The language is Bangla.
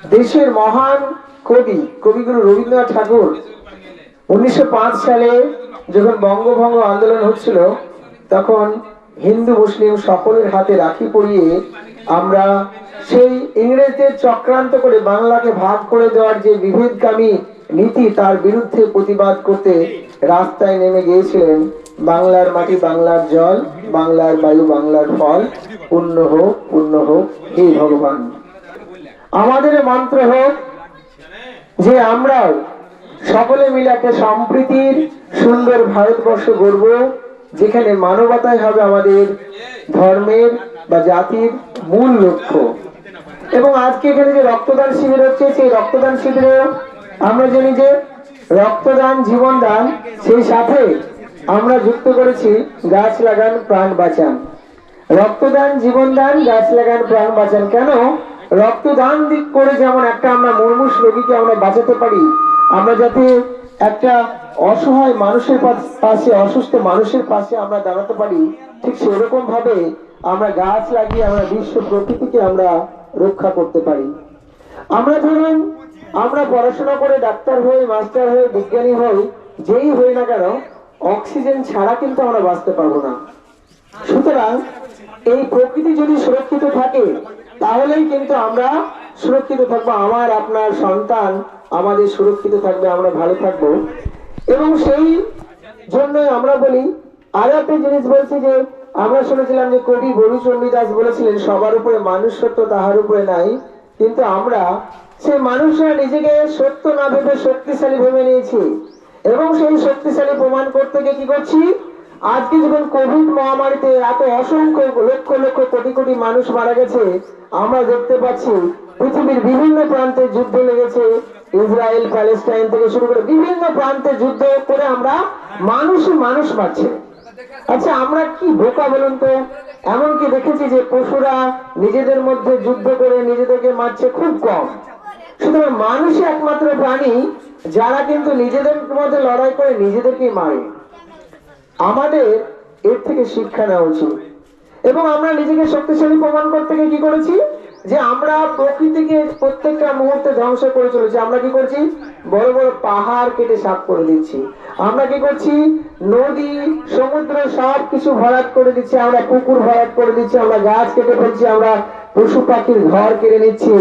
দেশের মহান কবিগুরু রবীন্দ্রনাথ ঠাকুর 1905 সালে যখন বঙ্গভঙ্গ আন্দোলন হচ্ছিল, তখন হিন্দু মুসলিম সকলের হাতে রাখি পরিয়ে আমরা সেই ইংরেজদের চক্রান্ত করে বাংলাকে ভাগ করে দেওয়ার যে বিভেদকামী নীতি, তার বিরুদ্ধে প্রতিবাদ করতে রাস্তায় নেমে গিয়েছিলেন। বাংলার মাটি, বাংলার জল, বাংলার বায়ু, বাংলার ফল, পূর্ণ হোক, পূর্ণ হোক হে ভগবান। আমাদের মন্ত্র হোক যে আমরাও সকলে মিলে একটা সম্প্রীতির সুন্দর ভারতবর্ষ গড়ব, যেখানে মানবতাই হবে আমাদের ধর্মের বা জাতির মূল লক্ষ্য। এবং আজকে এখানে যে রক্তদান শিবির হচ্ছে, সেই রক্তদান শিবিরে আমরা জানি যে রক্তদান জীবনদান, সেই সাথে আমরা যুক্ত করেছি গাছ লাগান প্রাণ বাঁচান। রক্তদান জীবনদান, গাছ লাগান প্রাণ বাঁচান। কেন? রক্তদান করে যেমন একটা আমরা মুমূর্ষ রোগীকে আমরা বাঁচাতে পারি, আমরা যাতে একটা অসহায় মানুষের পাশে, অসুস্থ মানুষের পাশে আমরা দাঁড়াতে পারি, ঠিক সেরকম ভাবে আমরা গাছ লাগিয়ে আমরা বিশ্ব প্রকৃতিকে আমরা রক্ষা করতে পারি। আমরা ধরুন আমরা পড়াশোনা করে ডাক্তার হই, মাস্টার হই, বিজ্ঞানী হই, যেই হই না কেন, অক্সিজেন ছাড়া কিন্তু আমরা বাঁচতে পারবো না। সুতরাং এই প্রকৃতি যদি সুরক্ষিত থাকে, তাহলেই কিন্তু আমরা সুরক্ষিত থাকবো, আমার আপনার সন্তান আমাদের সুরক্ষিত থাকবে, আমরা ভালো থাকবো। এবং সেই জন্যই আমরা বলি, আরো একটা জিনিস বলছি যে আমরা শুনেছিলাম যে কবি বরুচন্ডীদাস বলেছিলেন, সবার উপরে মানুষ সত্য, তাহার উপরে নাই। কিন্তু আমরা সেই মানুষরা নিজেকে সত্য না ভেবে শক্তিশালী ভেবে নিয়েছি, এবং সেই শক্তিশালী প্রমাণ করতে গিয়ে কি করছি, আজকে যখন কোভিড মহামারীতে এত অসংখ্য লক্ষ লক্ষ কোটি কোটি মানুষ মারা গেছে, আমরা দেখতে পাচ্ছি পৃথিবীর বিভিন্ন প্রান্তে যুদ্ধ লেগেছে, ইসরায়েল প্যালেস্টাইন থেকে শুরু করে বিভিন্ন প্রান্তে যুদ্ধ করে আমরা মানুষ মারছে। আচ্ছা, আমরা কি বোকা বলুন তো? এমনকি দেখেছি যে পশুরা নিজেদের মধ্যে যুদ্ধ করে নিজেদেরকে মারছে খুব কম। সুতরাং মানুষই একমাত্র প্রাণী যারা কিন্তু নিজেদের মধ্যে লড়াই করে নিজেদেরকেই মারে। আমাদের এর থেকে শিক্ষা নেওয়া উচিত। এবং আমরা নিজেকে শক্তিশালী প্রমাণ করতে গিয়ে কি করেছি, যে আমরা প্রকৃতিকে প্রত্যেকটা মুহূর্তে ধ্বংস করে চলেছি। আমরা কি করছি, বড় বড় পাহাড় কেটে সাফ করে দিচ্ছি। আমরা কি করছি, নদী সমুদ্র সব কিছু ভরাট করে দিচ্ছি, আমরা পুকুর ভরাট করে দিচ্ছি, আমরা গাছ কেটে ফেলছি, আমরা পশু পাখির ঘর কেড়ে নিচ্ছি।